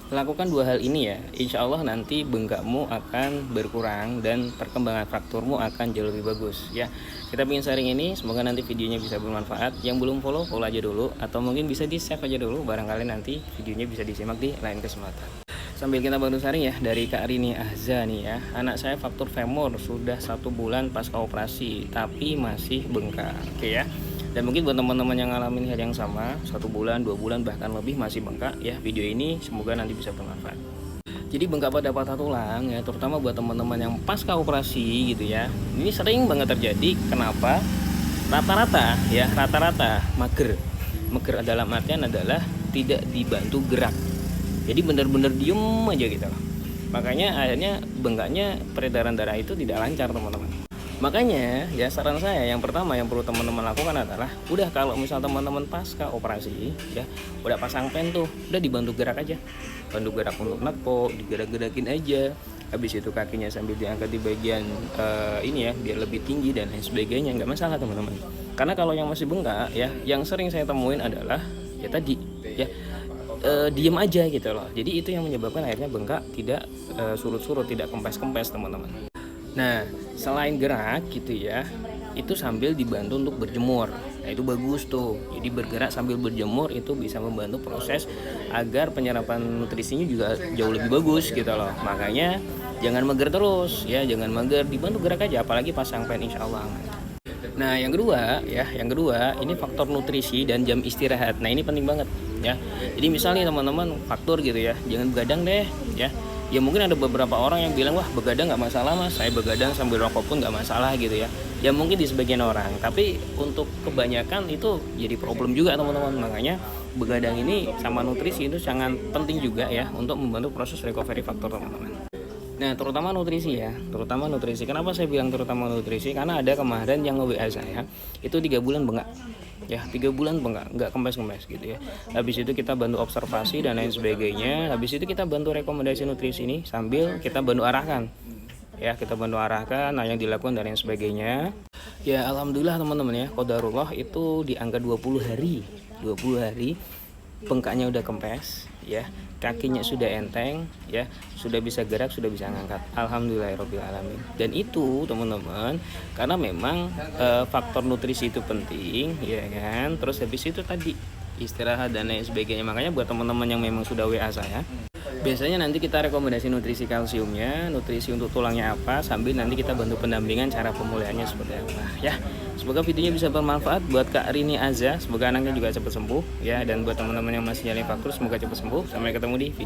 Lakukan dua hal ini ya, insya Allah nanti bengkakmu akan berkurang dan perkembangan frakturmu akan jauh lebih bagus ya. Kita ingin sharing ini, semoga nanti videonya bisa bermanfaat. Yang belum follow, follow aja dulu, atau mungkin bisa di save aja dulu, barangkali nanti videonya bisa disimak di lain kesempatan. Sambil kita bantu sharing ya, dari Kak Rini Ahza nih ya. Anak saya fraktur femur sudah 1 bulan pasca operasi, tapi masih bengkak. Oke ya. Dan mungkin buat teman-teman yang ngalamin hal yang sama, 1 bulan, 2 bulan, bahkan lebih masih bengkak ya, video ini semoga nanti bisa bermanfaat. Jadi bengkak pada patah tulang ya, terutama buat teman-teman yang pasca operasi gitu ya, ini sering banget terjadi. Kenapa? Rata-rata ya, rata-rata mager. Mager dalam artian adalah tidak dibantu gerak. Jadi benar-benar diem aja gitu loh. Makanya akhirnya bengkaknya, peredaran darah itu tidak lancar teman-teman. Makanya ya, saran saya yang pertama yang perlu teman-teman lakukan adalah, udah kalau misal teman-teman pasca operasi ya, udah pasang pen tuh, udah dibantu gerak aja, bantu gerak untuk nakpo, digerak-gerakin aja. Habis itu kakinya sambil diangkat di bagian ini ya, biar lebih tinggi dan lain sebagainya, nggak masalah teman-teman. Karena kalau yang masih bengkak ya, yang sering saya temuin adalah ya tadi ya, diem aja gitu loh. Jadi itu yang menyebabkan akhirnya bengkak tidak surut-surut, tidak kempes-kempes teman-teman. Nah, selain gerak gitu ya, itu sambil dibantu untuk berjemur. Nah, itu bagus tuh. Jadi bergerak sambil berjemur itu bisa membantu proses agar penyerapan nutrisinya juga jauh lebih bagus gitu loh. Makanya jangan mager terus ya, jangan mager, dibantu gerak aja, apalagi pasang pen, insya Allah aman. Nah, yang kedua ya, yang kedua ini faktor nutrisi dan jam istirahat. Nah, ini penting banget ya. Jadi misalnya teman-teman faktor gitu ya, jangan begadang deh ya. Ya mungkin ada beberapa orang yang bilang, wah begadang nggak masalah mas, saya begadang sambil rokok pun nggak masalah gitu ya. Ya mungkin di sebagian orang, tapi untuk kebanyakan itu jadi problem juga teman-teman. Makanya begadang ini sama nutrisi itu sangat penting juga ya, untuk membantu proses recovery faktor teman-teman. Nah, terutama nutrisi ya, terutama nutrisi. Kenapa saya bilang terutama nutrisi? Karena ada kemarin yang nge-WA saya, itu 3 bulan bengkak. Ya, 3 bulan bengkak, nggak kempes-kempes gitu ya. Habis itu kita bantu observasi dan lain sebagainya. Habis itu kita bantu rekomendasi nutrisi ini sambil kita bantu arahkan. Ya, kita bantu arahkan nah yang dilakukan dan lain sebagainya. Ya, alhamdulillah teman-teman ya, qadarullah itu di angka 20 hari. 20 hari bengkaknya udah kempes ya, kakinya sudah enteng ya, sudah bisa gerak, sudah bisa ngangkat, alhamdulillahirabbil alamin. Dan itu teman-teman, karena memang faktor nutrisi itu penting ya kan. Terus habis itu tadi istirahat dan lain sebagainya. Makanya buat teman-teman yang memang sudah WA saya, biasanya nanti kita rekomendasi nutrisi kalsiumnya, nutrisi untuk tulangnya apa, sambil nanti kita bantu pendampingan cara pemulihannya seperti apa ya. Semoga videonya bisa bermanfaat buat Kak Rini Azza, semoga anaknya juga cepat sembuh ya, dan buat teman-teman yang masih nyalain faktur semoga cepat sembuh. Sampai ketemu di video